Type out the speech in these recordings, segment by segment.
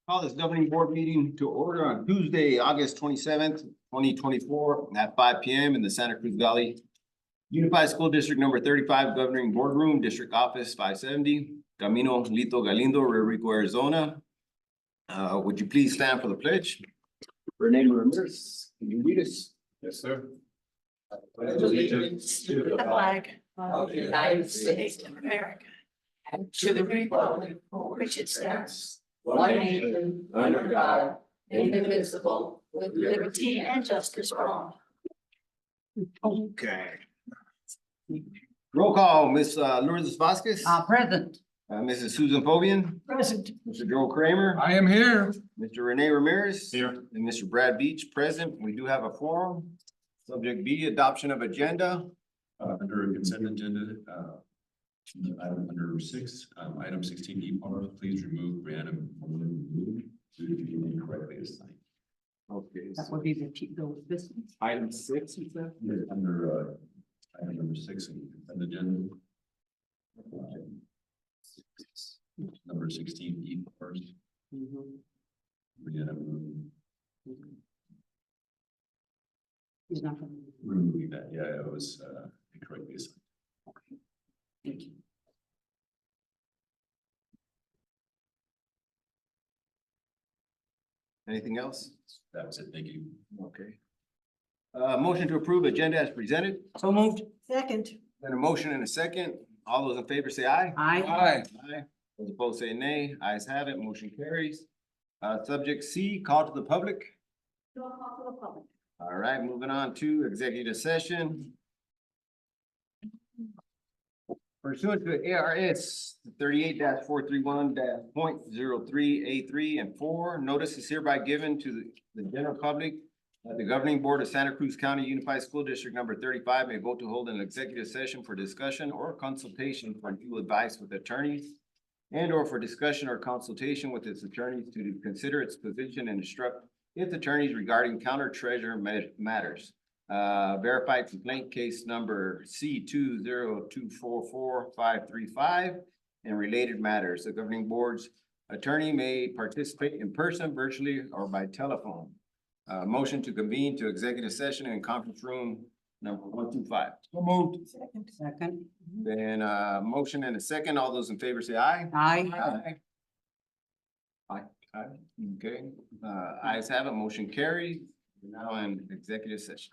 Call this governing board meeting to order on Tuesday, August 27th, 2024, at 5 p.m. in the Santa Cruz Valley Unified School District Number 35 Governing Boardroom, District Office 570, Camino Lito Galindo, Rio Rico, Arizona. Would you please stand for the pledge? Renee Ramirez, can you lead us? Yes, sir. Pledge allegiance to the flag of the United States of America and to the republic for which it stands, one nation, under God, indivisible, with liberty and justice for all. Okay. Roll call, Ms. Lourdes Vasquez. Present. Mrs. Susan Fobian. Present. Mr. Joel Kramer. I am here. Mr. Renee Ramirez. Here. And Mr. Brad Beach, present. We do have a forum. Subject B, adoption of agenda. Under consent agenda, item under six, item 16E, please remove Brianna Moore due to being incorrectly assigned. Okay. That would be the business. Item 6, is that? Under item number 6 in consent agenda. Number 16E first, Brianna Moore, He's not going to. removing that, yeah, it was incorrectly assigned. Thank you. Anything else? That was it, thank you. Okay. Motion to approve agenda as presented. So moved. Second. Then a motion and a second. All those in favor say aye. Aye. Aye. Aye. Those opposed say nay. Ayes have it. Motion carries. Subject C, call to the public. No call to the public. All right, moving on to executive session. Pursuant to ARS 38-431-.03A3 and 4, notice is hereby given to the general public that the governing board of Santa Cruz County Unified School District Number 35 may vote to hold an executive session for discussion or consultation for legal advice with attorneys and or for discussion or consultation with its attorneys to consider its position and instruct its attorneys regarding counter treasurer matters. Verified complaint case number C 20244-535 and related matters. The governing board's attorney may participate in person, virtually, or by telephone. Motion to convene to executive session in conference room number 125. So moved. Second. Then motion and a second. All those in favor say aye. Aye. Aye. Aye. Okay, ayes have it. Motion carried. We're now in executive session.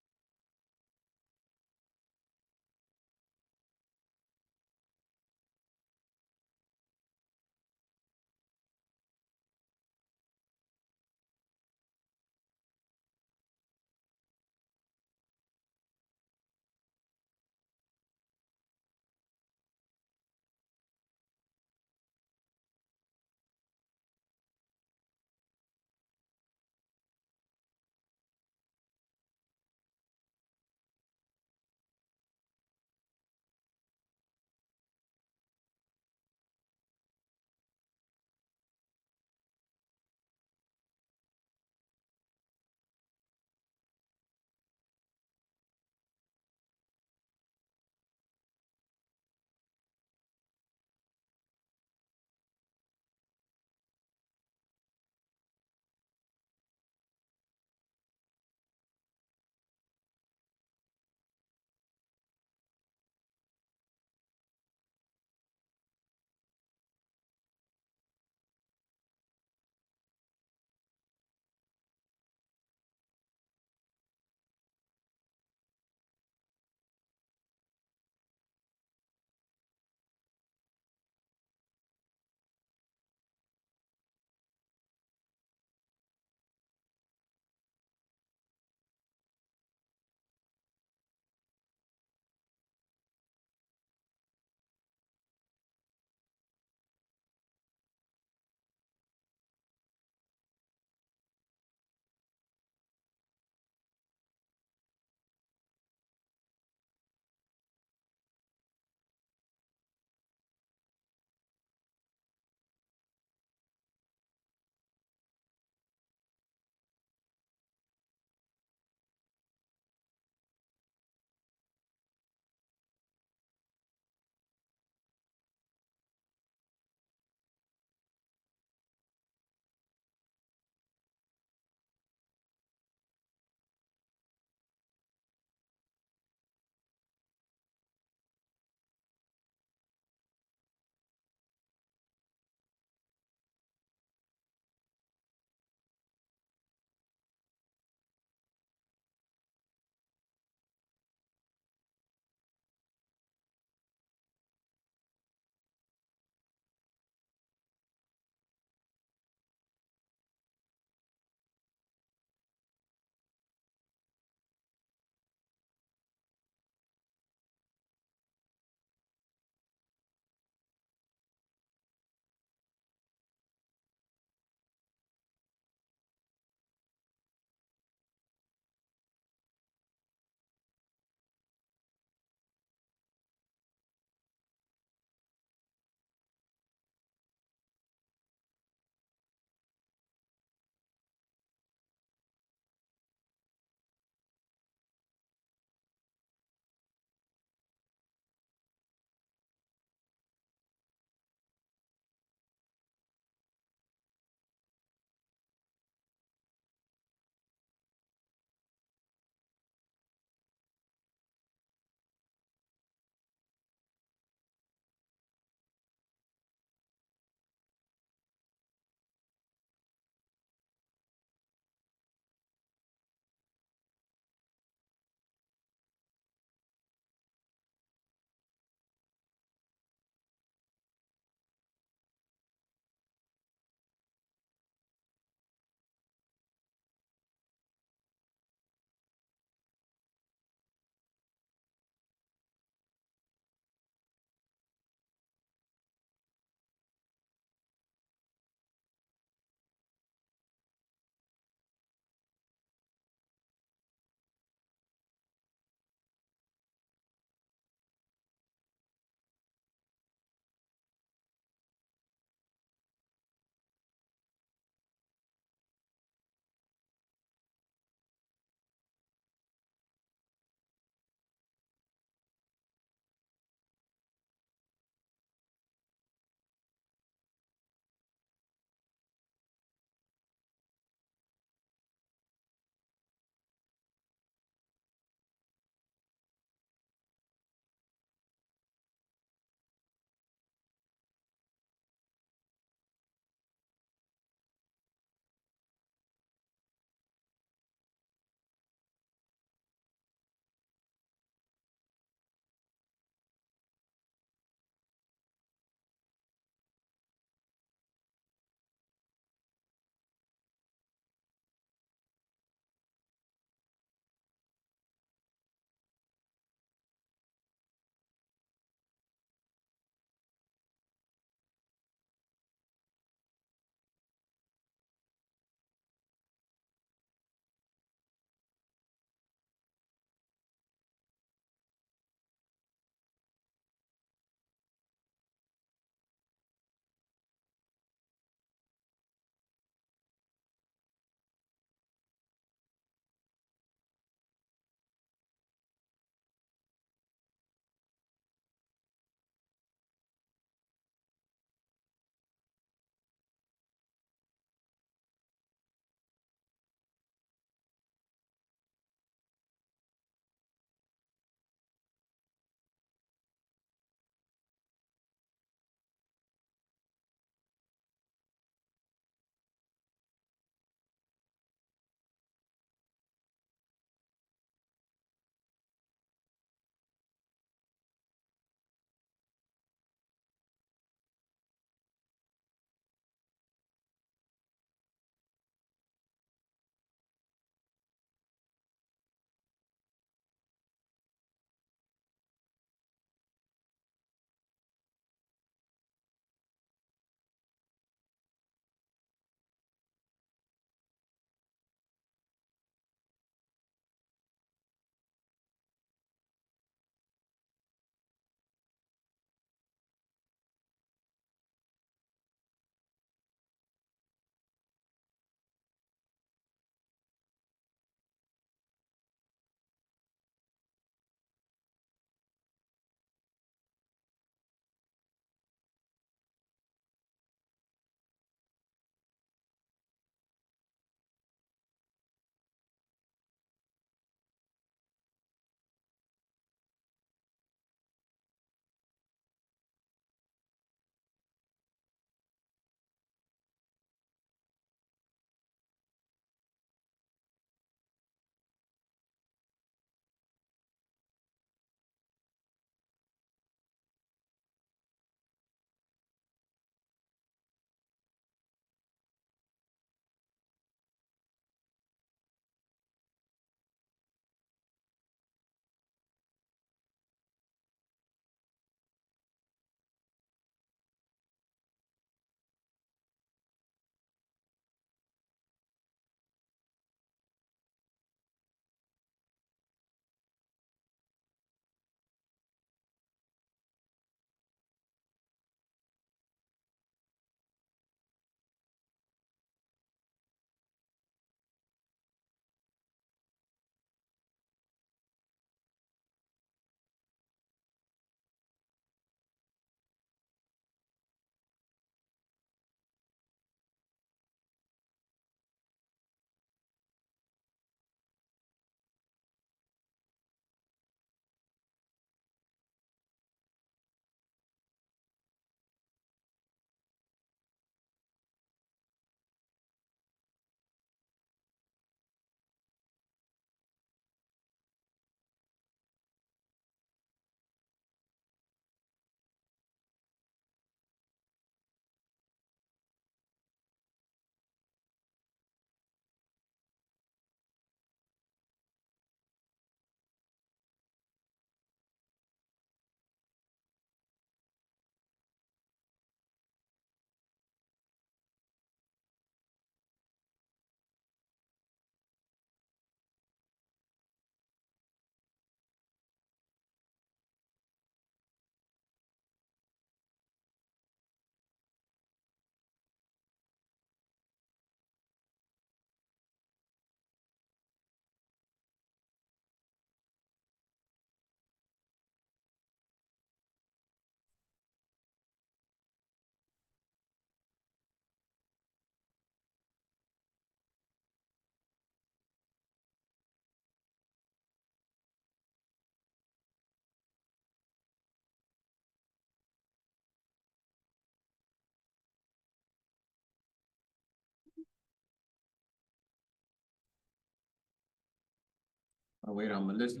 I'll wait on Melissa.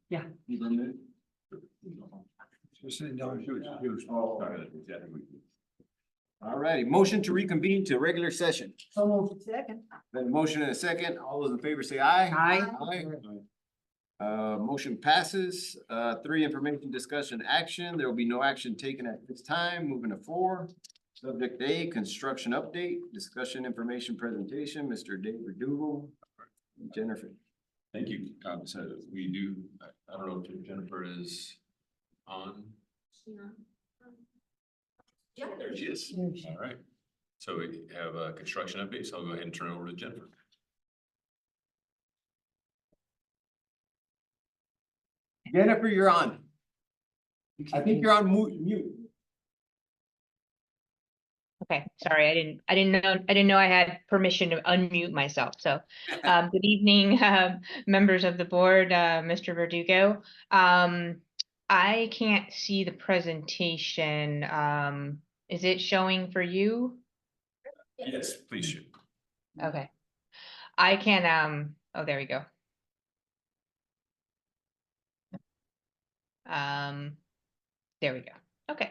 Yeah. You gonna do it? All righty, motion to reconvene to regular session. So moved. Second. Then a motion and a second. All those in favor say aye. Aye. Motion passes. 3, information, discussion, action. There will be no action taken at this time. Moving to 4. Subject A, construction update, discussion, information, presentation, Mr. Dave Verdugo, Jennifer. Thank you. So we do, I don't know if Jennifer is on. Yeah. There she is. All right. So we have a construction update, so I'll go ahead and turn it over to Jennifer. Jennifer, you're on. I think you're on mute. Okay, sorry, I didn't know I had permission to unmute myself. So, good evening, members of the board, Mr. Verdugo. I can't see the presentation. Is it showing for you? Yes, please shoot. Okay. I can, oh, there we go. There we go. Okay.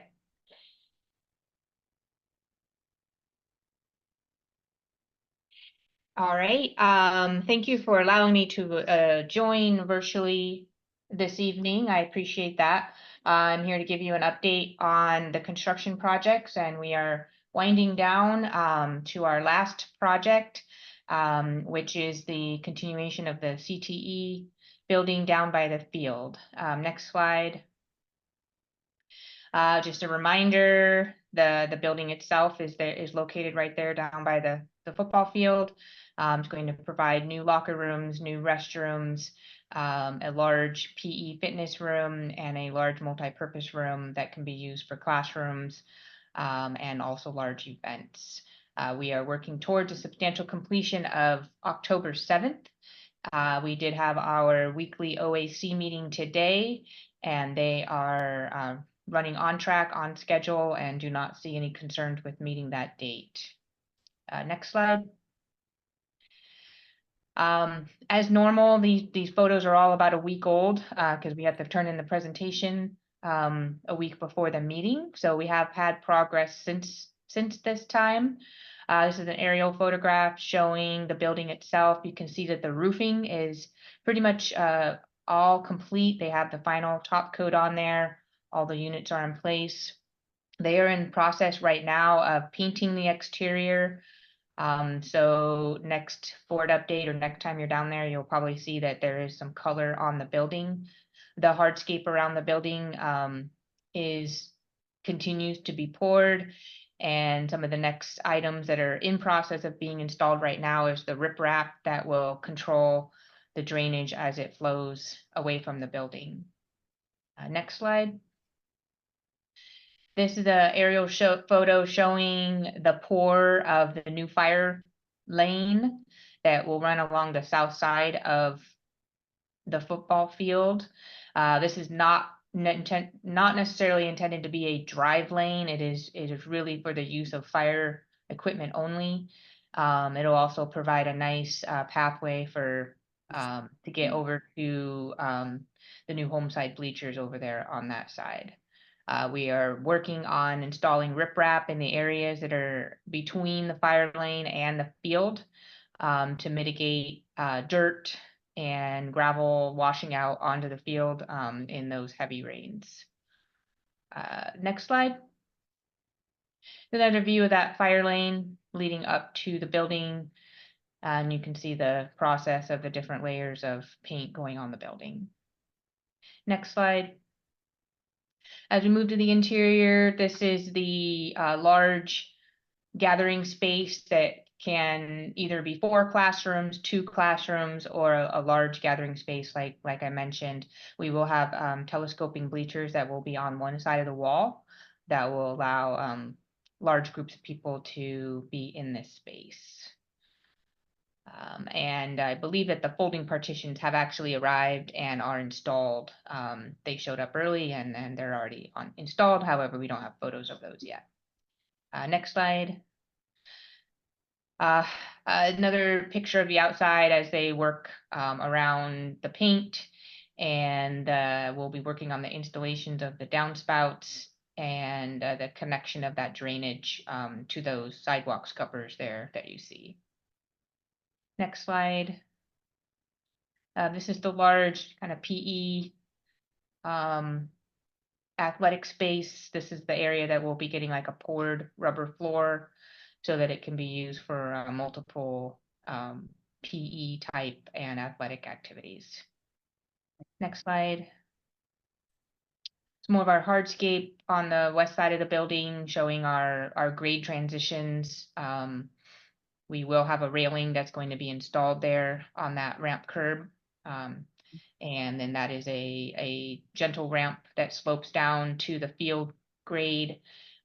All right, thank you for allowing me to join virtually this evening. I appreciate that. I'm here to give you an update on the construction projects, and we are winding down to our last project, which is the continuation of the CTE building down by the field. Next slide. Just a reminder, the building itself is located right there down by the football field. It's going to provide new locker rooms, new restrooms, a large PE fitness room, and a large multi-purpose room that can be used for classrooms, and also large events. We are working towards a substantial completion of October 7th. We did have our weekly OAC meeting today, and they are running on track, on schedule, and do not see any concerns with meeting that date. Next slide. As normal, these photos are all about a week old because we have to turn in the presentation a week before the meeting. So we have had progress since this time. This is an aerial photograph showing the building itself. You can see that the roofing is pretty much all complete. They have the final top coat on there. All the units are in place. They are in process right now of painting the exterior. So next board update or next time you're down there, you'll probably see that there is some color on the building. The hardscape around the building continues to be poured. And some of the next items that are in process of being installed right now is the riprap that will control the drainage as it flows away from the building. Next slide. This is an aerial photo showing the pour of the new fire lane that will run along the south side of the football field. This is not necessarily intended to be a drive lane. It is really for the use of fire equipment only. It'll also provide a nice pathway for to get over to the new home side bleachers over there on that side. We are working on installing riprap in the areas that are between the fire lane and the field to mitigate dirt and gravel washing out onto the field in those heavy rains. Next slide. Another view of that fire lane leading up to the building. And you can see the process of the different layers of paint going on the building. Next slide. As we move to the interior, this is the large gathering space that can either be 4 classrooms, 2 classrooms, or a large gathering space like I mentioned. We will have telescoping bleachers that will be on one side of the wall that will allow large groups of people to be in this space. And I believe that the folding partitions have actually arrived and are installed. They showed up early and they're already installed. However, we don't have photos of those yet. Next slide. Another picture of the outside as they work around the paint. And we'll be working on the installations of the downspouts and the connection of that drainage to those sidewalk scuppers there that you see. Next slide. This is the large kind of PE athletic space. This is the area that will be getting like a poured rubber floor so that it can be used for multiple PE type and athletic activities. Next slide. It's more of our hardscape on the west side of the building, showing our grade transitions. We will have a railing that's going to be installed there on that ramp curb. And then that is a gentle ramp that slopes down to the field grade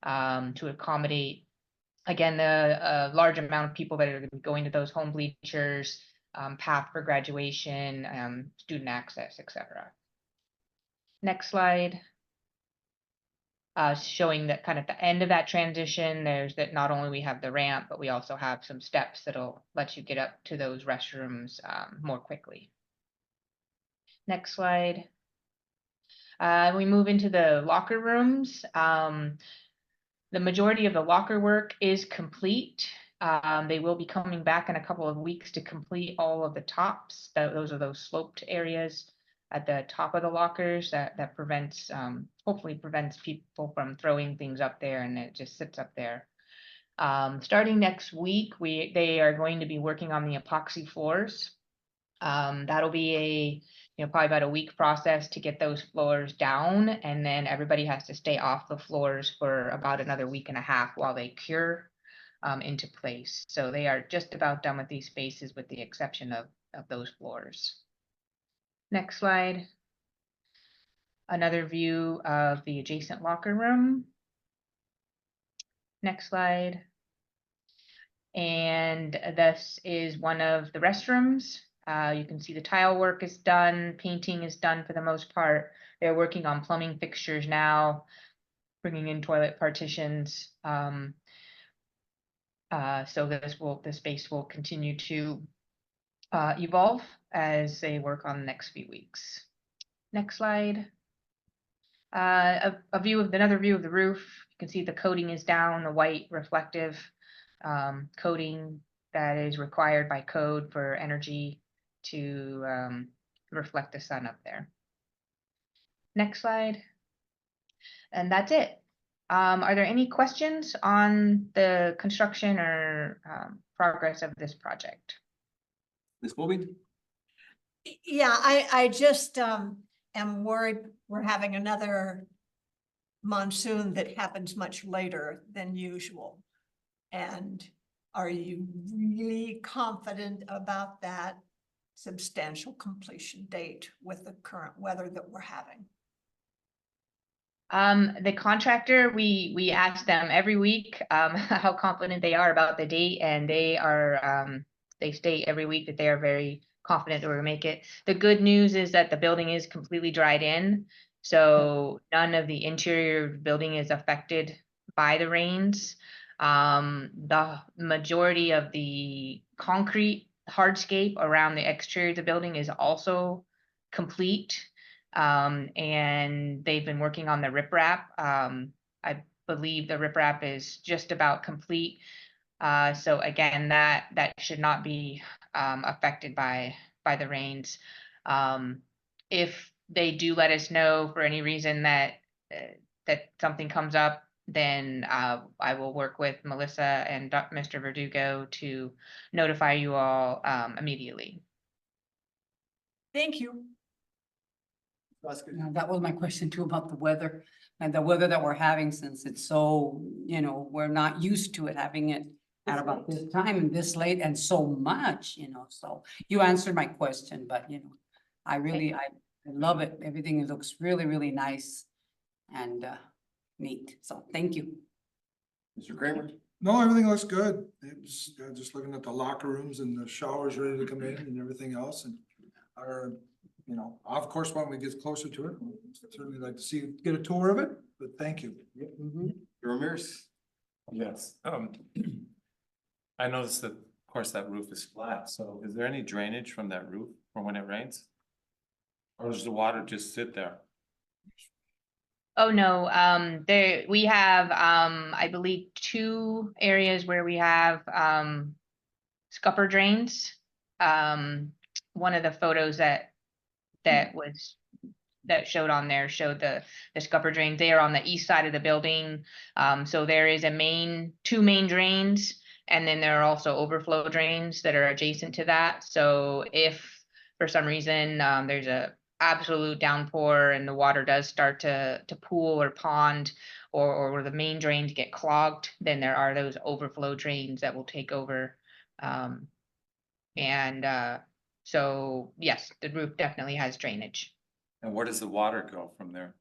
to accommodate, again, the large amount of people that are gonna be going to those home bleachers, path for graduation, student access, etc. Next slide. Showing that kind of the end of that transition, there's that not only we have the ramp, but we also have some steps that'll let you get up to those restrooms more quickly. Next slide. We move into the locker rooms. The majority of the locker work is complete. They will be coming back in a couple of weeks to complete all of the tops. Those are those sloped areas at the top of the lockers that prevents, hopefully prevents people from throwing things up there, and it just sits up there. Starting next week, they are going to be working on the epoxy floors. That'll be probably about a week process to get those floors down, and then everybody has to stay off the floors for about another week and a half while they cure into place. So they are just about done with these spaces with the exception of those floors. Next slide. Another view of the adjacent locker room. Next slide. And this is one of the restrooms. You can see the tile work is done, painting is done for the most part. They're working on plumbing fixtures now, bringing in toilet partitions. So this space will continue to evolve as they work on the next few weeks. Next slide. Another view of the roof. You can see the coating is down, the white reflective coating that is required by code for energy to reflect the sun up there. Next slide. And that's it. Are there any questions on the construction or progress of this project? Ms. Bowman? Yeah, I just am worried we're having another monsoon that happens much later than usual. And are you really confident about that substantial completion date with the current weather that we're having? The contractor, we ask them every week how confident they are about the date, and they are they state every week that they are very confident that we're gonna make it. The good news is that the building is completely dried in, so none of the interior of the building is affected by the rains. The majority of the concrete hardscape around the exterior of the building is also complete. And they've been working on the riprap. I believe the riprap is just about complete. So again, that should not be affected by the rains. If they do let us know for any reason that something comes up, then I will work with Melissa and Mr. Verdugo to notify you all immediately. Thank you. Yeah, that was my question too about the weather and the weather that we're having, since it's so, we're not used to it, having it at about this time and this late and so much, so you answered my question, but I love it. Everything looks really, really nice and neat. So thank you. Mr. Kramer? No, everything looks good. It was just looking at the locker rooms and the showers ready to come in and everything else, and our, of course, when we get closer to it, we'll certainly like to get a tour of it, but thank you. Ramirez? Yes, I noticed that, of course, that roof is flat, so is there any drainage from that roof from when it rains? Or does the water just sit there? Oh, no, we have, I believe, two areas where we have, scupper drains. One of the photos that showed on there showed the scupper drains. They are on the east side of the building. So there is two main drains, and then there are also overflow drains that are adjacent to that. So if for some reason, there's a absolute downpour and the water does start to pool or pond, or the main drains get clogged, then there are those overflow drains that will take over. So yes, the roof definitely has drainage. And where does the water go from there?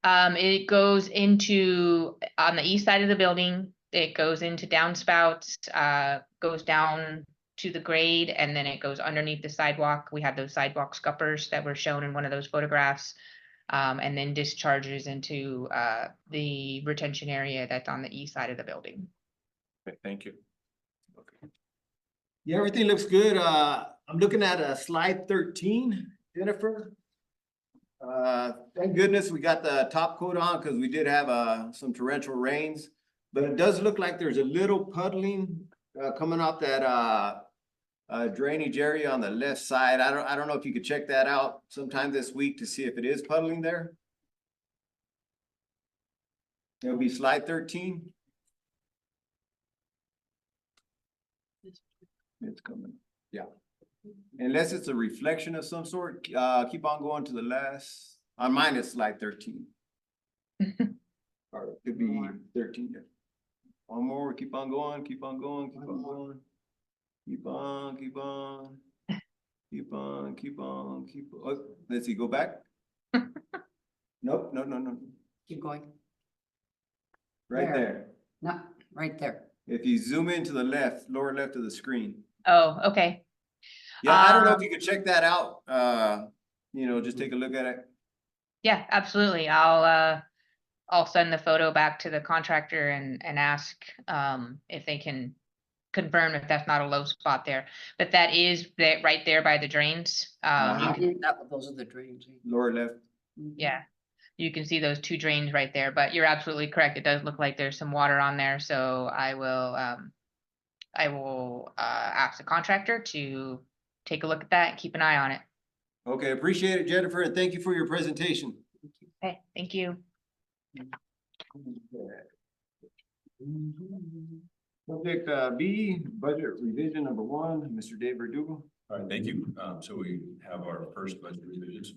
It goes into, on the east side of the building, it goes into downspouts, goes down to the grade, and then it goes underneath the sidewalk. We have those sidewalk scuppers that were shown in one of those photographs. And then discharges into, the retention area that's on the east side of the building. Okay, thank you. Yeah, everything looks good. I'm looking at slide 13, Jennifer. Thank goodness we got the top coat on because we did have some torrential rains. But it does look like there's a little puddling coming off that drainage area on the left side. I don't know if you could check that out sometime this week to see if it is puddling there. It'll be slide 13. It's coming, yeah. Unless it's a reflection of some sort, keep on going to the last, on mine it's slide 13. Or it could be 13. Yeah. One more, keep on going, keep on going, keep on going. Keep on, keep on. Keep on, keep on, keep on. Oh, let's see, go back. Nope, no. Keep going. Right There. there. No, right there. If you zoom into the left, lower left of the screen. Oh, okay. Yeah, I don't know if you could check that out. Just take a look at it. Yeah, absolutely. I'll send the photo back to the contractor and ask, if they can confirm if that's not a low spot there. But that is right there by the drains. Those are the drains. Lower left. Yeah, you can see those two drains right there, but you're absolutely correct. It does look like there's some water on there, so I will ask the contractor to take a look at that and keep an eye on it. Okay, appreciate it, Jennifer, and thank you for your presentation. Okay, thank you. Subject B, budget revision number 1, Mr. Dave Verdugo. All right, thank you. So we have our first budget revisions.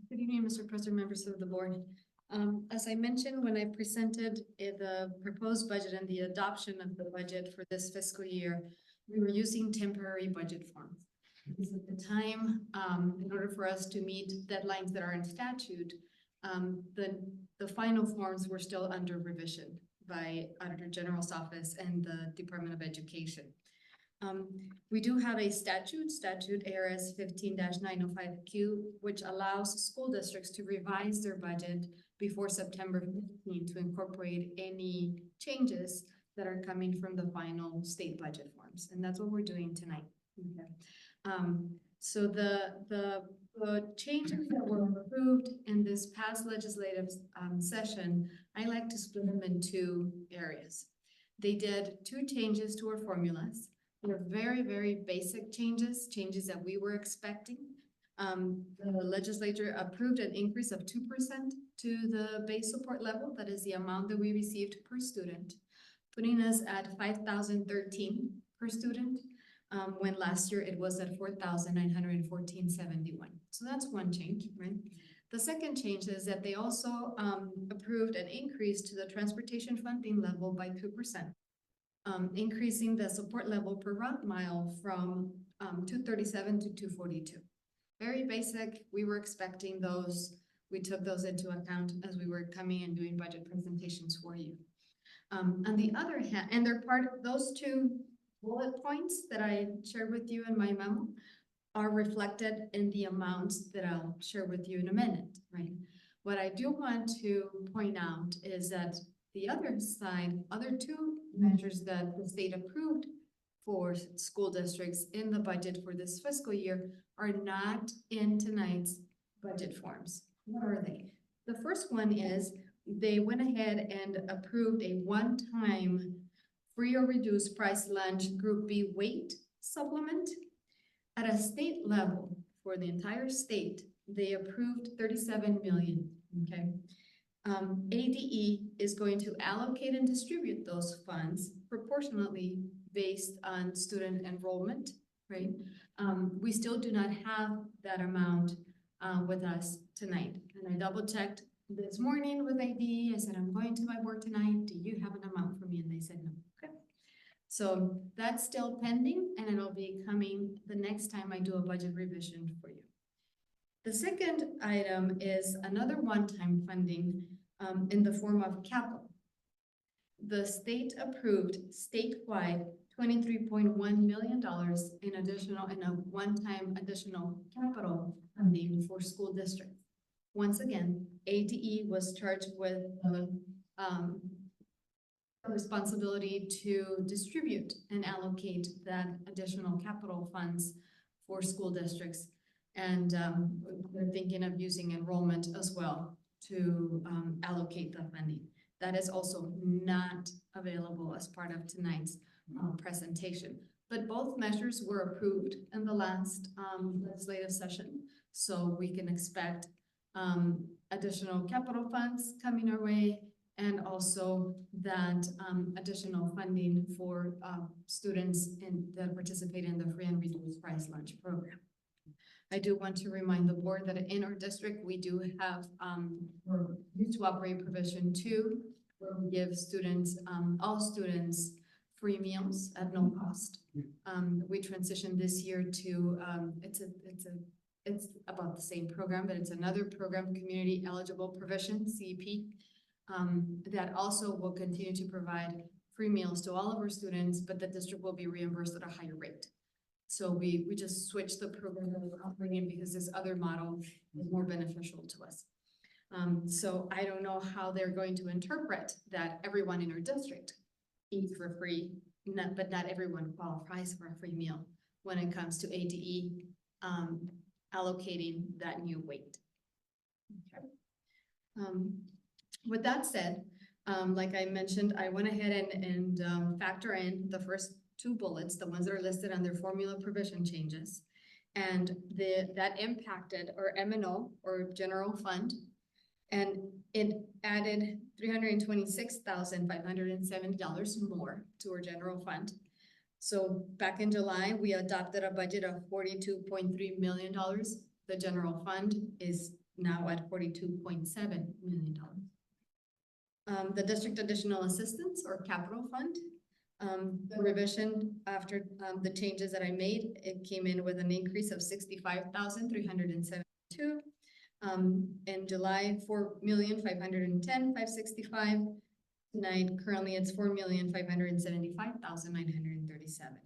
Good evening, Mr. President, members of the board. As I mentioned, when I presented the proposed budget and the adoption of the budget for this fiscal year, we were using temporary budget forms. Because at the time, in order for us to meet deadlines that are in statute, the final forms were still under revision by Auditor General's Office and the Department of Education. We do have a statute ARS 15-905Q, which allows school districts to revise their budget before September 15 to incorporate any changes that are coming from the final state budget forms. And that's what we're doing tonight. Okay. So the changes that were approved in this past legislative session, I like to split them in two areas. They did two changes to our formulas. They're very, very basic changes that we were expecting. The legislature approved an increase of 2% to the base support level. That is the amount that we received per student, putting us at $5,013 per student, when last year it was at $4,914.71. So that's one change, right? The second change is that they also approved an increase to the transportation funding level by 2%. increasing the support level per route mile from 237 to 242. Very basic. We were expecting those. We took those into account as we were coming and doing budget presentations for you. On the other hand, and they're part of those two bullet points that I shared with you in my memo are reflected in the amounts that I'll share with you in a minute, right? What I do want to point out is that the other side, other two measures that the state approved for school districts in the budget for this fiscal year are not in tonight's budget forms. What are they? The first one is they went ahead and approved a one-time free or reduced price lunch Group B weight supplement. At a state level, for the entire state, they approved 37 million, okay? ADE is going to allocate and distribute those funds proportionately based on student enrollment, right? We still do not have that amount with us tonight. And I double checked this morning with ADE. I said, I'm going to my board tonight. Do you have an amount for me? And they said no. Okay. So that's still pending and it'll be coming the next time I do a budget revision for you. The second item is another one-time funding in the form of capital. The state approved statewide $23.1 million in a one-time additional capital funding for school districts. Once again, ADE was charged with the responsibility to distribute and allocate that additional capital funds for school districts. And we're thinking of using enrollment as well to allocate the funding. That is also not available as part of tonight's presentation. But both measures were approved in the last legislative session. So we can expect additional capital funds coming our way and also that additional funding for students that participate in the free and reduced price lunch program. I do want to remind the board that in our district, we do have, we're used to operate provision 2, where we give students, all students, free meals at no cost. We transitioned this year to, it's about the same program, but it's another program, Community Eligible Provision, CEP, that also will continue to provide free meals to all of our students, but the district will be reimbursed at a higher rate. So we just switched the program that we're operating because this other model is more beneficial to us. So I don't know how they're going to interpret that everyone in our district eats for free, but not everyone qualifies for a free meal when it comes to ADE allocating that new weight. Okay. With that said, like I mentioned, I went ahead and factor in the first 2 bullets, the ones that are listed under formula provision changes, and that impacted our M&O or general fund, and it added $326,570 more to our general fund. So back in July, we adopted a budget of $42.3 million. The general fund is now at $42.7 million. The district additional assistance or capital fund, the revision after the changes that I made, it came in with an increase of $65,372. In July, $4,510,565. Tonight, currently it's $4,575,937.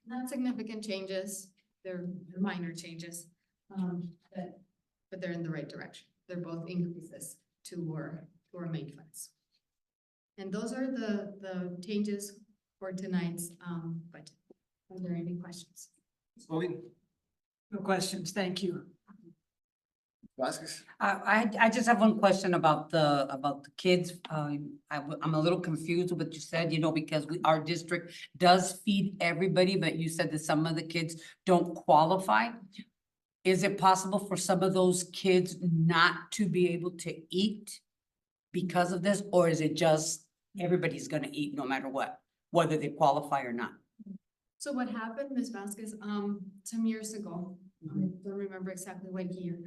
Not significant changes. They're minor changes, but they're in the right direction. They're both increases to our main funds. And those are the changes for tonight's budget. Are there any questions? No questions, thank you. Vasquez? I just have one question about the kids. I'm a little confused with what you said, because our district does feed everybody, but you said that some of the kids don't qualify. Is it possible for some of those kids not to be able to eat because of this? Or is it just everybody's gonna eat no matter what, whether they qualify or not? So what happened, Ms. Vasquez, some years ago, I don't remember exactly what year,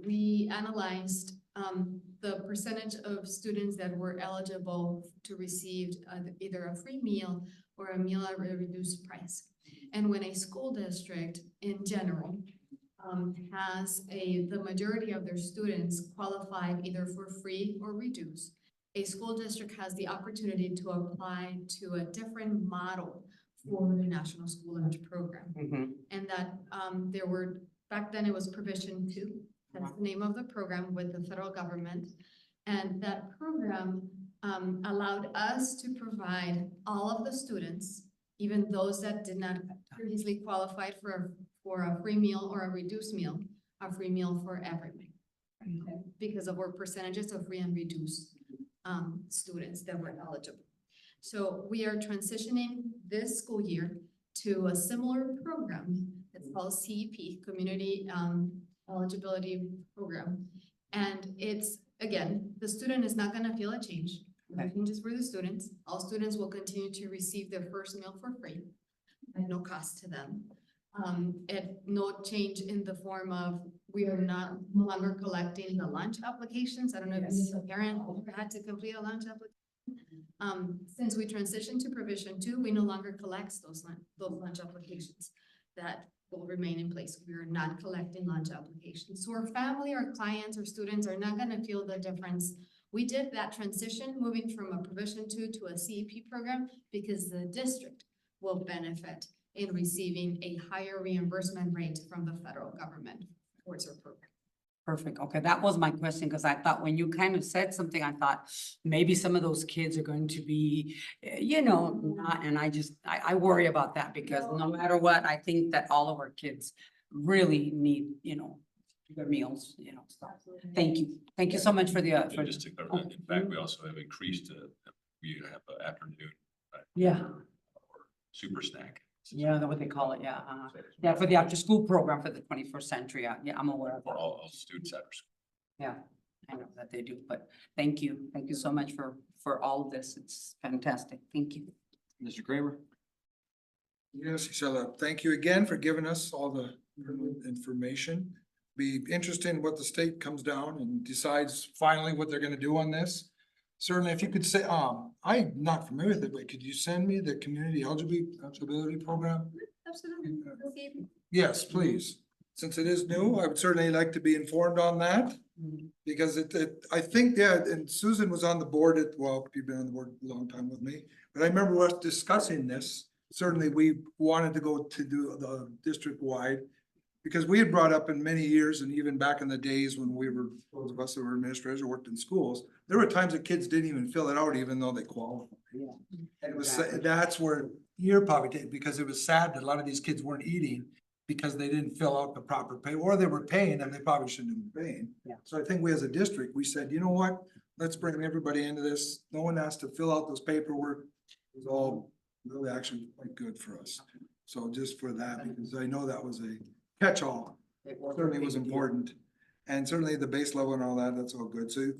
we analyzed the percentage of students that were eligible to receive either a free meal or a meal at a reduced price. And when a school district in general has the majority of their students qualified either for free or reduced, a school district has the opportunity to apply to a different model for the National School Lunch Program. And that there were, back then it was Provision 2. That's the name of the program with the federal government. And that program allowed us to provide all of the students, even those that did not previously qualify for a free meal or a reduced meal, a free meal for everyone. Okay? Because of our percentages of free and reduced students that were eligible. So we are transitioning this school year to a similar program. It's called CEP, Community Eligibility Program. And it's, again, the student is not gonna feel a change. The change is for the students. All students will continue to receive their first meal for free at no cost to them. No change in the form of, we are no longer collecting the lunch applications. I don't know if you're a parent who had to complete a lunch application. Since we transitioned to Provision 2, we no longer collect those lunch applications. That will remain in place. We are not collecting lunch applications. So our family, our clients, our students are not gonna feel the difference. We did that transition, moving from a Provision 2 to a CEP program, because the district will benefit in receiving a higher reimbursement rate from the federal government towards our program. Perfect. Okay, that was my question, because I thought when you kind of said something, I thought maybe some of those kids are going to be, not, and I worry about that, because no matter what, I think that all of our kids really need, their meals, so. Thank you. Thank you so much for the, And just to clarify, in fact, we also have increased, we have an afternoon. Yeah. Or super snack. Yeah, that's what they call it, yeah. Yeah, for the after-school program for the 21st century, yeah, I'm aware of For that. all students after school. Yeah, I know that they do, but thank you so much for all of this, it's fantastic, thank you. Mr. Kramer? Yes, Isela, thank you again for giving us all the information. Be interesting what the state comes down and decides finally what they're gonna do on this. Certainly, if you could say, I'm not familiar with it, but could you send me the community eligibility program? Absolutely. Yes, please. Since it is new, I would certainly like to be informed on that. Because I think, yeah, and Susan was on the board you've been on the board a long time with me, but I remember us discussing this. Certainly, we wanted to go to do the district-wide. Because we had brought up in many years, and even back in the days when those of us that were administrators or worked in schools, there were times that kids didn't even fill it out even though they qualified. Yeah. And it was, that's where you're probably did, because it was sad that a lot of these kids weren't eating because they didn't fill out the proper pay, or they were paying and they probably shouldn't have been paying. Yeah. So I think we as a district, we said, you know what, let's bring everybody into this. No one has to fill out those paperwork. It was all really actually quite good for us. So just for that, because I know that was a catch-all, certainly was important. And certainly the base level and all that, that's all good. So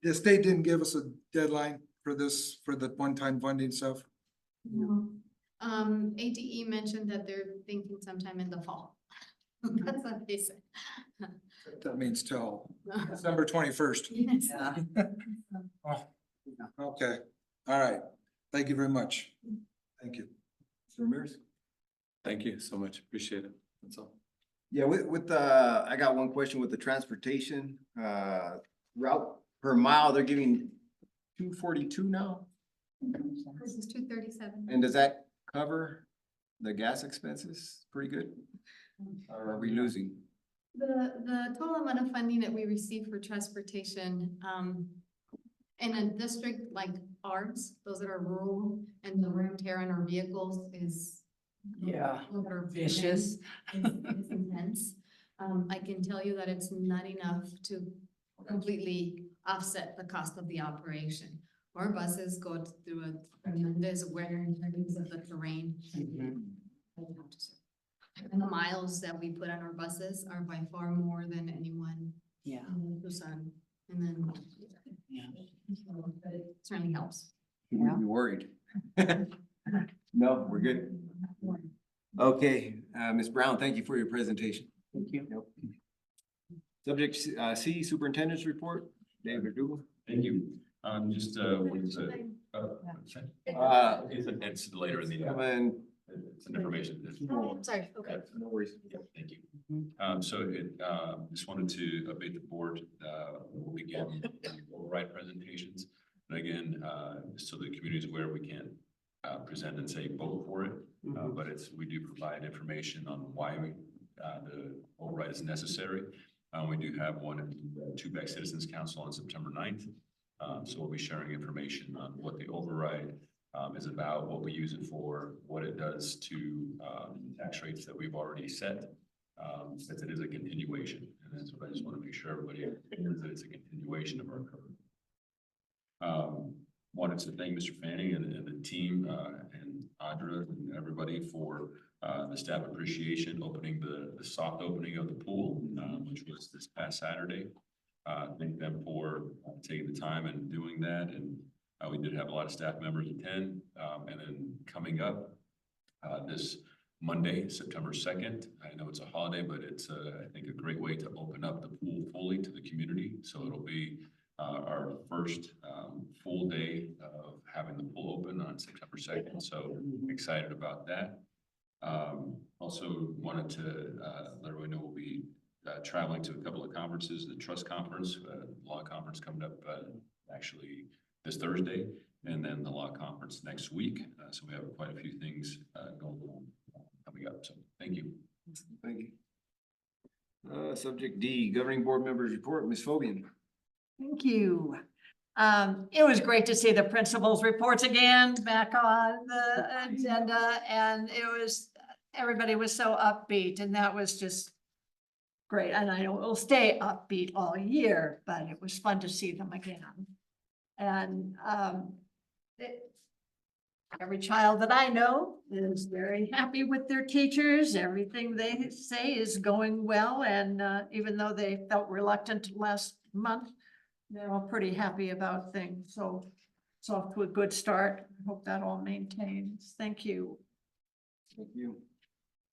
the state didn't give us a deadline for this, for the one-time funding stuff. No. ADE mentioned that they're thinking sometime in the fall. That's what they said. That means till December 21st. Yes. Oh, okay, all right. Thank you very much. Thank you. Mr. Ramirez? Thank you so much. Appreciate it. That's all. Yeah, I got one question with the transportation, route per mile, they're giving $2.42 now? This is 237. And does that cover the gas expenses pretty good? Or are we losing? The total amount of funding that we receive for transportation, in a district like ours, those that are rural and the wear and tear on our vehicles is Yeah. are Vicious. It's intense. I can tell you that it's not enough to completely offset the cost of the operation. Our buses go through a tremendous wear and tear because of the terrain. And the miles that we put on our buses are by far more than anyone Yeah. in Tucson. And then, Yeah. so, but it certainly helps. Yeah. You worried? No, we're good. Okay, Ms. Brown, thank you for your presentation. Thank you. Subject C, Superintendent's Report, David Verdugo. Thank you. Just, it's later in the, And it's an information. Oh, sorry, okay. no worries. Yeah, thank you. Just wanted to update the board, we'll begin override presentations. And again, so the community is aware, we can't present and say vote for it, but we do provide information on why the override is necessary. We do have one at Tubac Citizens Council on September 9th. So we'll be sharing information on what the override is about, what we use it for, what it does to tax rates that we've already set, since it is a continuation. And that's what I just want to make sure everybody knows, that it's a continuation of our cover. Wanted to thank Mr. Fanning and the team and Audra and everybody for the staff appreciation, opening the soft opening of the pool, which was this past Saturday. Thank them for taking the time and doing that. And we did have a lot of staff members attend. And then coming up this Monday, September 2nd, I know it's a holiday, but it's I think a great way to open up the pool fully to the community. So it'll be our first full day of having the pool open on September 2nd. So excited about that. Also wanted to let everyone know we'll be traveling to a couple of conferences, the Trust Conference, Law Conference coming up actually this Thursday, and then the Law Conference next week. So we have quite a few things going on coming up. So thank you. Thank you. Subject D, Governing Board Members Report, Ms. Fogian. Thank you. It was great to see the principals' reports again back on the agenda, and everybody was so upbeat, and that was just great. And I know it will stay upbeat all year, but it was fun to see them again. And every child that I know is very happy with their teachers. Everything they say is going well, and even though they felt reluctant last month, they're all pretty happy about things. So it's off to a good start. Hope that all maintains. Thank you. Thank you.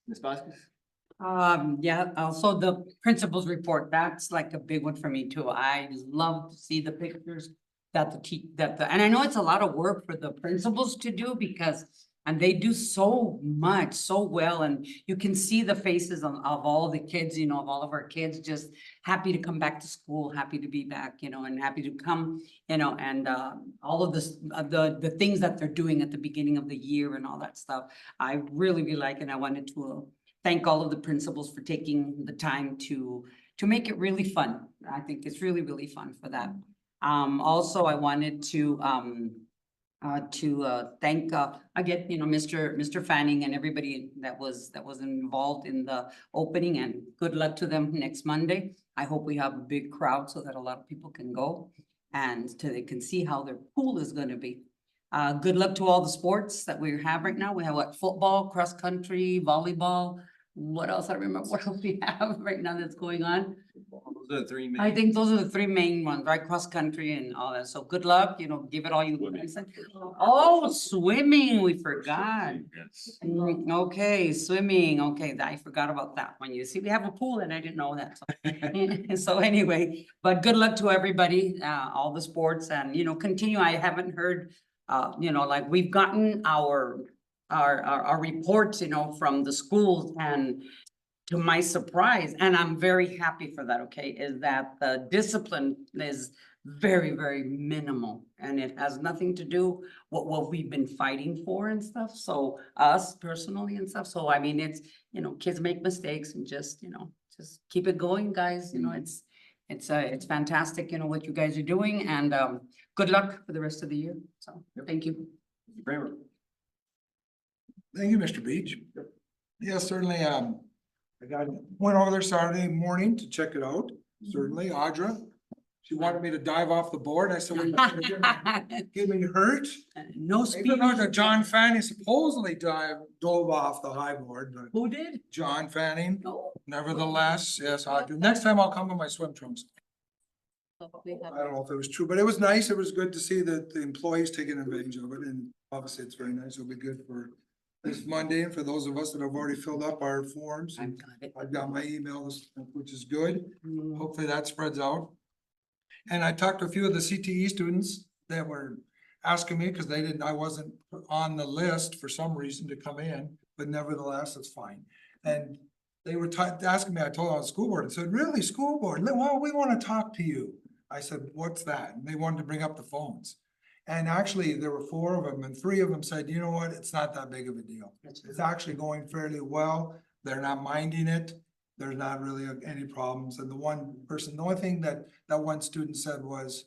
Ms. Vasquez? Yeah, also the principal's report, that's like a big one for me too. I love to see the pictures that and I know it's a lot of work for the principals to do and they do so much, so well, and you can see the faces of all the kids, of all of our kids, just happy to come back to school, happy to be back, and happy to come, and all of this, the things that they're doing at the beginning of the year and all that stuff. I really like, and I wanted to thank all of the principals for taking the time to make it really fun. I think it's really fun for that. Also, I wanted to thank again, Mr. Fanning and everybody that was involved in the opening, and good luck to them next Monday. I hope we have a big crowd so that a lot of people can go and they can see how their pool is going to be. Good luck to all the sports that we have right now. We have football, cross country, volleyball. What else? I don't remember what else we have right now that's going on. Those are the three main. I think those are the three main ones, right? Cross country and all that. So good luck, give it all you can. Oh, swimming, we forgot. Yes. Okay, swimming. Okay, I forgot about that one. You see, we have a pool and I didn't know that. So anyway, but good luck to everybody, all the sports, and, continue. I haven't heard, like we've gotten our reports, from the schools, and to my surprise, and I'm very happy for that, okay, is that the discipline is very minimal, and it has nothing to do with what we've been fighting for and stuff. So us personally and stuff. So I mean, it's, kids make mistakes, and just keep it going, guys. It's fantastic, what you guys are doing, and good luck for the rest of the year. So thank you. Kramer. Thank you, Mr. Beach. Yeah, certainly, went over there Saturday morning to check it out. Certainly, Audra, she wanted me to dive off the board. I said, get me hurt. No speed. Even though John Fanning supposedly dove off the high board, but Who did? John Fanning, No. nevertheless, yes, Audra. Next time I'll come in my swim trunks. I don't know if it was true, but it was nice. It was good to see that the employees taking advantage of it, and obviously it's very nice. It'll be good for this Monday, and for those of us that have already filled up our forms, I've got it. I've got my emails, which is good. Mm. Hopefully that spreads out. And I talked to a few of the CTE students that were asking me, because I wasn't on the list for some reason to come in, but nevertheless, it's fine. And they were asking me, I told them I was school board, and said, really, school board? Well, we want to talk to you. I said, what's that? And they wanted to bring up the phones. And actually, there were 4 of them, and 3 of them said, you know what, it's not that big of a deal. It's actually going fairly well. They're not minding it. There's not really any problems. And the only thing that one student said was,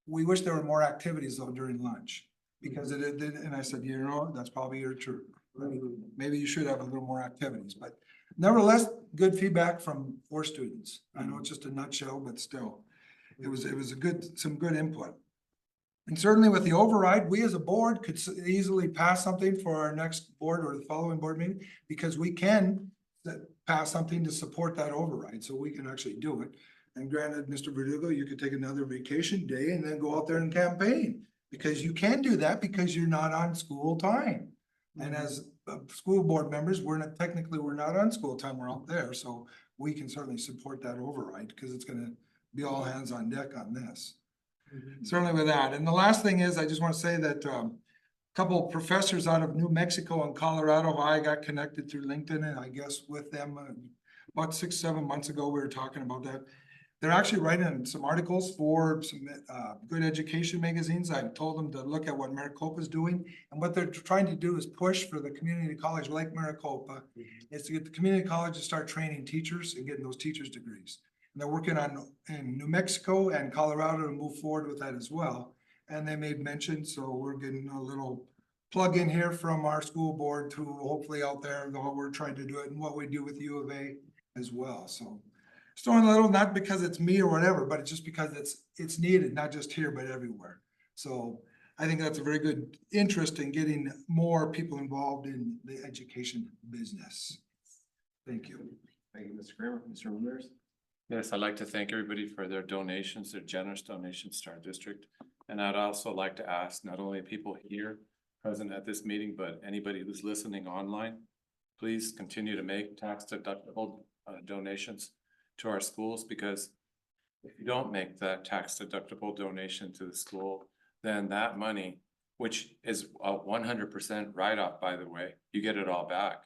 we wish there were more activities though during lunch. Because it did, and I said, you know, that's probably your truth. Maybe you should have a little more activities, but nevertheless, good feedback from 4 students. I know it's just a nutshell, but still, it was some good input. And certainly with the override, we as a board could easily pass something for our next board or the following board meeting, because we can pass something to support that override, so we can actually do it. And granted, Mr. Verdugo, you could take another vacation day and then go out there and campaign, because you can do that because you're not on school time. And as school board members, we're not on school time, we're out there, so we can certainly support that override, because it's gonna be all hands on deck on this. Certainly with that. And the last thing is, I just want to say that a couple of professors out of New Mexico and Colorado, I got connected through LinkedIn, and I guess with them about 6-7 months ago, we were talking about that. They're actually writing some articles for some good education magazines. I told them to look at what Maricopa is doing, and what they're trying to do is push for the community college like Maricopa, is to get the community college to start training teachers and getting those teachers' degrees. And they're working on in New Mexico and Colorado to move forward with that as well. And they made mention, so we're getting a little plug in here from our school board to hopefully out there, what we're trying to do it and what we do with U of A as well. So just throwing a little, not because it's me or whatever, but it's just because it's needed, not just here, but everywhere. So I think that's a very good interest in getting more people involved in the education business. Thank you. Thank you, Mr. Kramer. Mr. Ramirez? Yes, I'd like to thank everybody for their donations, their generous donations to our district. And I'd also like to ask not only people here present at this meeting, but anybody who's listening online, please continue to make tax deductible donations to our schools, because if you don't make that tax deductible donation to the school, then that money, which is a 100% write-off, by the way, you get it all back.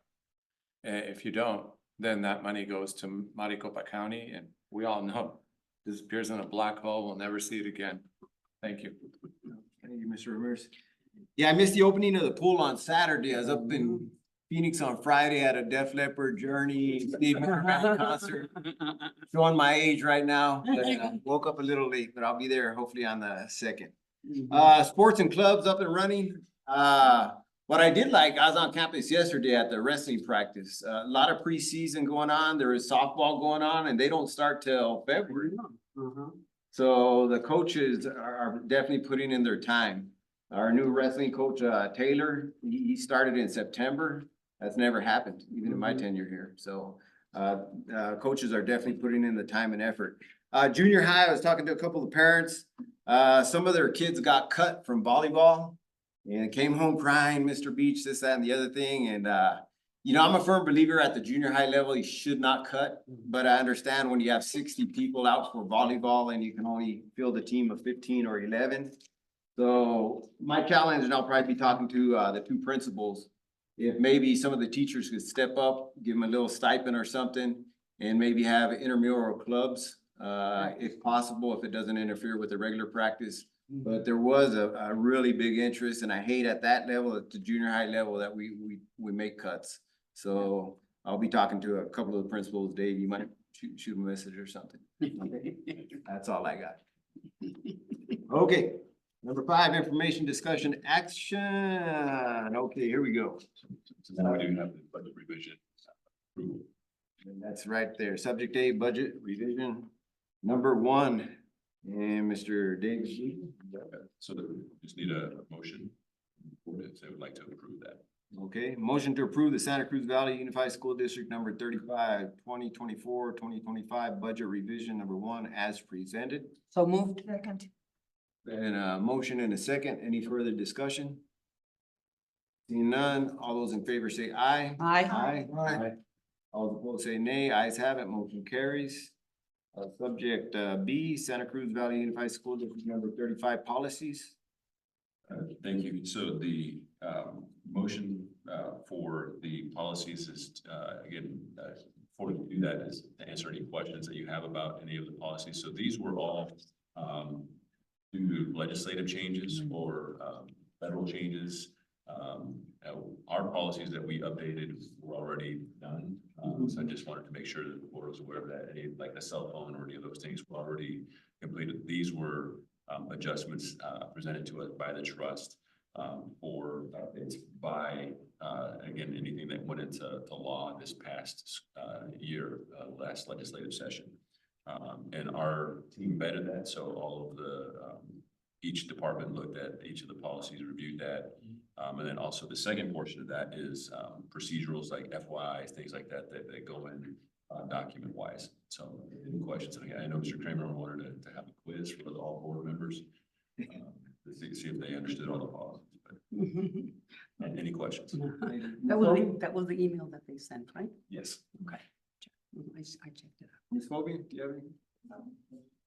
If you don't, then that money goes to Maricopa County, and we all know disappears in a black hole. We'll never see it again. Thank you. Thank you, Mr. Ramirez. Yeah, I missed the opening of the pool on Saturday. I was up in Phoenix on Friday at a Def Leppard, Journey, Steve Miller Band concert. Showing my age right now, but woke up a little late, but I'll be there hopefully on the 2nd. Sports and clubs up and running. What I did like, I was on campus yesterday at the wrestling practice. A lot of preseason going on. There is softball going on, and they don't start till February. So the coaches are definitely putting in their time. Our new wrestling coach, Taylor, he started in September. That's never happened, even in my tenure here. So coaches are definitely putting in the time and effort. Junior high, I was talking to a couple of parents. Some of their kids got cut from volleyball and came home crying, Mr. Beach, this, that, and the other thing. And, you know, I'm a firm believer at the junior high level, you should not cut. But I understand when you have 60 people out for volleyball and you can only field a team of 15 or 11. So my challenge, and I'll probably be talking to the 2 principals, if maybe some of the teachers could step up, give them a little stipend or something, and maybe have intramural clubs, if possible, if it doesn't interfere with the regular practice. But there was a really big interest, and I hate at that level, at the junior high level, that we make cuts. So I'll be talking to a couple of the principals. Dave, you might shoot a message or something. That's all I got. Okay, number 5, information, discussion, action. Okay, here we go. So now we do have the budget revision approval. And that's right there. Subject A, budget revision number 1. And Mr. Davis. So we just need a motion. So I would like to approve that. Okay, motion to approve the Santa Cruz Valley Unified School District number 35, 2024-2025 budget revision number 1 as presented. So moved. Second. And a motion and a second. Any further discussion? Seeing none, all those in favor say aye. Aye. Aye. All opposed say nay. Ayes have it. Motion carries. Subject B, Santa Cruz Valley Unified School District number 35 policies. Thank you. So the motion for the policies is, again, before we do that, is to answer any questions that you have about any of the policies. So these were all due to legislative changes or federal changes. Our policies that we updated were already done. So I just wanted to make sure that the board was aware of that. Any, like a cell phone or any of those things were already completed. These were adjustments presented to us by the trust for it's by, again, anything that went into law this past year, last legislative session. And our team vetted that, so all of the, each department looked at each of the policies, reviewed that. And then also the second portion of that is procedurals like FYIs, things like that, that go in document wise. So any questions? I know Mr. Kramer wanted to have a quiz for all board members. To see if they understood all the policies. But any questions? That was the email that they sent, right? Yes. Okay. I checked it out. Ms. Moby, do you have any?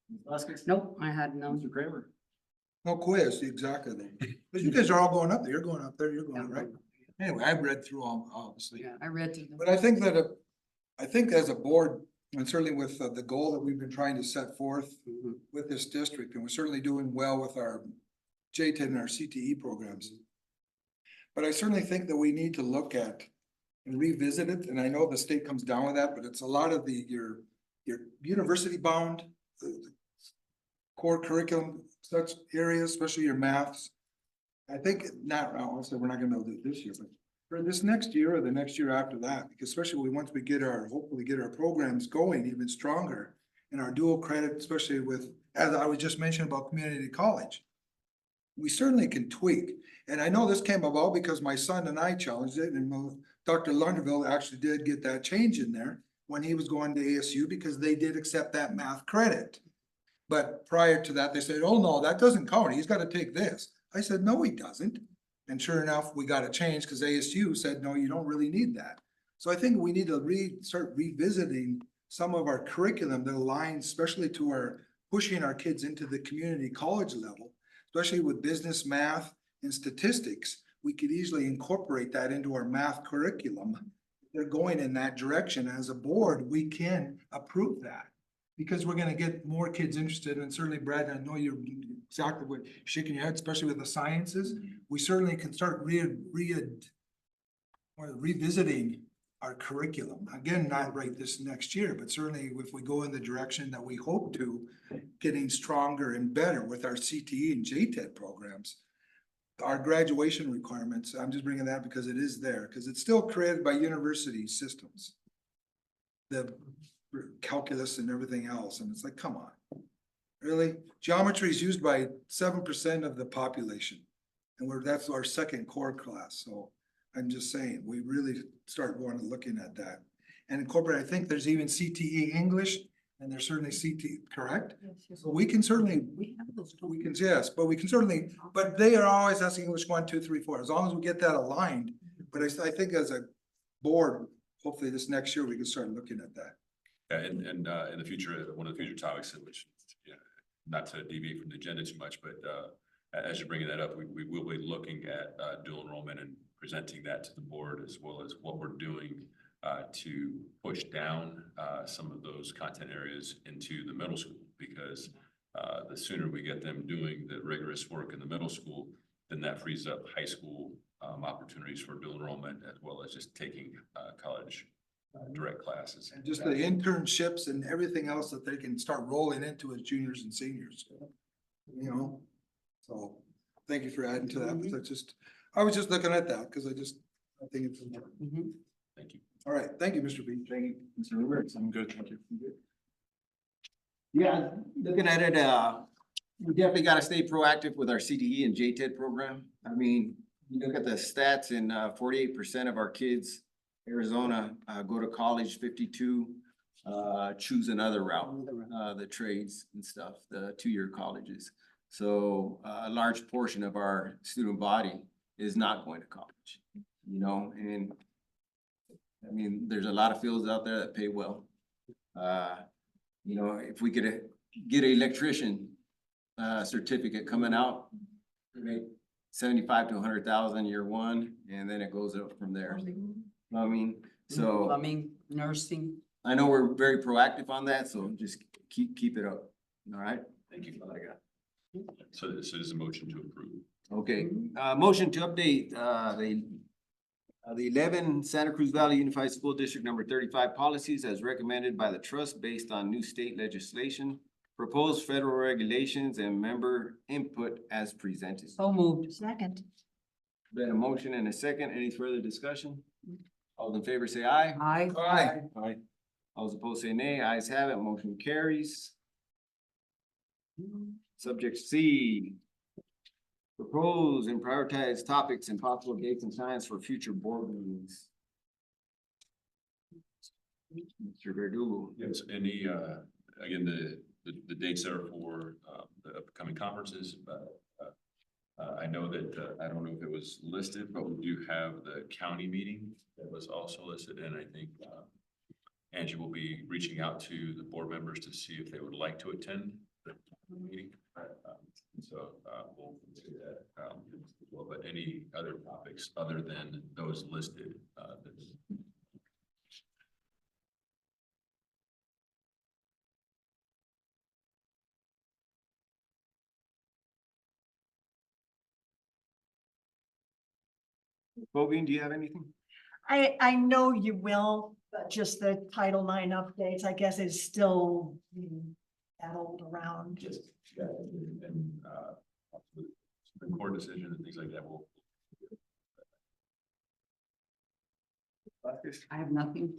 Ms. Vasquez? Nope, I had none. Mr. Kramer? No quiz, exactly. Because you guys are all going up there, you're going up there, you're going, right? Anyway, I've read through all, obviously. Yeah, I read through them. But I think that, I think as a board, and certainly with the goal that we've been trying to set forth Mhm. with this district, and we're certainly doing well with our JTED and our CTE programs. But I certainly think that we need to look at and revisit it, and I know the state comes down with that, but it's a lot of your university bound core curriculum, such areas, especially your maths. I think not, I'll say we're not gonna be able to do it this year, but for this next year or the next year after that, because especially once we get hopefully get our programs going even stronger and our dual credit, especially with, as I was just mentioning about community college. We certainly can tweak, and I know this came about because my son and I challenged it, and Dr. Lunderville actually did get that change in there when he was going to ASU, because they did accept that math credit. But prior to that, they said, oh no, that doesn't count, he's gotta take this. I said, no, he doesn't. And sure enough, we got a change because ASU said, no, you don't really need that. So I think we need to start revisiting some of our curriculum that aligns especially to our pushing our kids into the community college level, especially with business, math, and statistics. We could easily incorporate that into our math curriculum. They're going in that direction. As a board, we can approve that because we're gonna get more kids interested, and certainly Brad, I know you're exactly what shaking your head, especially with the sciences. We certainly can start revisiting our curriculum. Again, not right this next year, but certainly if we go in the direction that we hope to, getting stronger and better with our CTE and JTED programs. Our graduation requirements, I'm just bringing that because it is there, because it's still created by university systems. The calculus and everything else, and it's like, come on. Really? Geometry is used by 7% of the population. And that's our second core class, so I'm just saying, we really start going and looking at that. And incorporate, I think there's even CTE English, and there's certainly CTE, correct? So we can certainly, We have those. don't we we? can, yes, but we can certainly, but they are always asking English 1, 2, 3, 4, as long as we get that aligned. But I think as a board, hopefully this next year, we can start looking at that. Yeah, and in the future, one of the future topics, which, yeah, not to deviate from the agenda too much, but as you're bringing that up, we will be looking at dual enrollment and presenting that to the board, as well as what we're doing to push down some of those content areas into the middle school, because the sooner we get them doing the rigorous work in the middle school, then that frees up high school opportunities for dual enrollment, as well as just taking college direct classes. And just the internships and everything else that they can start rolling into as juniors and seniors. You know, so thank you for adding to that. But I was just looking at that because I think it's important. Mhm. Thank you. All right, thank you, Mr. B. Thank you, Mr. Roberts. I'm good, thank you. Yeah, looking at it, we definitely gotta stay proactive with our CTE and JTED program. I mean, you look at the stats and 48% of our kids, Arizona, go to college, 52 choose another route, the trades and stuff, the 2-year colleges. So a large portion of our student body is not going to college, you know, and I mean, there's a lot of fields out there that pay well. You know, if we could get an electrician certificate coming out, make 75 to 100,000 year one, and then it goes up from there. I mean, so Plumbing, nursing. I know we're very proactive on that, so just keep it up. All right? Thank you. That's all I got. So this is a motion to approve. Okay, motion to update, the 11 Santa Cruz Valley Unified School District number 35 policies as recommended by the trust based on new state legislation, proposed federal regulations and member input as presented. So moved. Second. Been a motion and a second. Any further discussion? All in favor say aye. Aye. Aye. Aye. All those opposed say nay. Ayes have it. Motion carries. Subject C. Propose and prioritize topics and possible dates and times for future board meetings. Mr. Verdugo. Yes, any, again, the dates are for, the upcoming conferences, but, I know that, I don't know if it was listed, but we do have the county meeting that was also listed, and I think, Angie will be reaching out to the board members to see if they would like to attend the meeting. So, we'll do that, well, but any other topics other than those listed, Bogan, do you have anything? I know you will, but just the Title IX updates, I guess, is still being battled around. just, yeah, and, Supreme Court decision and things like that will. I have nothing.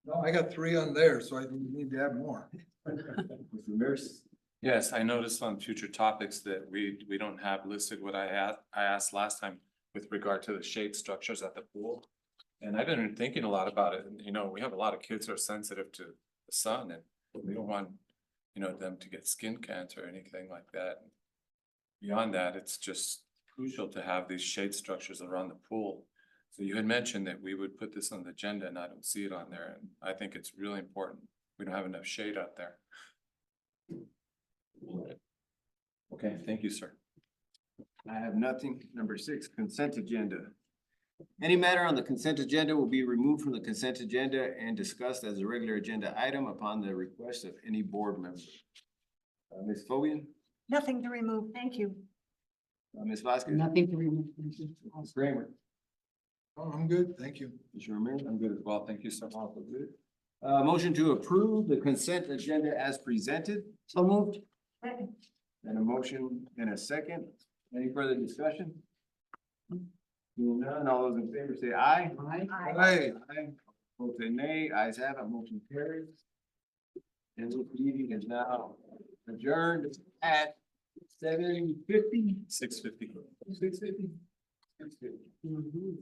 No, I got 3 on there, so I need to add more. Mr. Mears? Yes, I noticed on future topics that we don't have listed what I asked last time with regard to the shade structures at the pool. And I've been thinking a lot about it, and you know, we have a lot of kids who are sensitive to the sun, and we don't want, you know, them to get skin cancer or anything like that. Beyond that, it's just crucial to have these shade structures around the pool. So you had mentioned that we would put this on the agenda, and I don't see it on there, and I think it's really important. We don't have enough shade out there. Okay, thank you, sir. I have nothing. Number 6, consent agenda. Any matter on the consent agenda will be removed from the consent agenda and discussed as a regular agenda item upon the request of any board member. Ms. Fobian, Nothing to remove, thank you. Ms. Vasquez, Nothing to remove. Ms. Kramer, Oh, I'm good, thank you. Mr. Ramirez. I'm good as well, thank you, sir. Also good. Motion to approve the consent agenda as presented, So moved. and a motion and a second. Any further discussion? Seeing none, all those in favor say aye. Aye. Aye. Aye. Opposed say nay. Ayes have it. Motion carries. And this meeting is now adjourned at 7:50. 6:50. 6:50. 6:50. Mhm.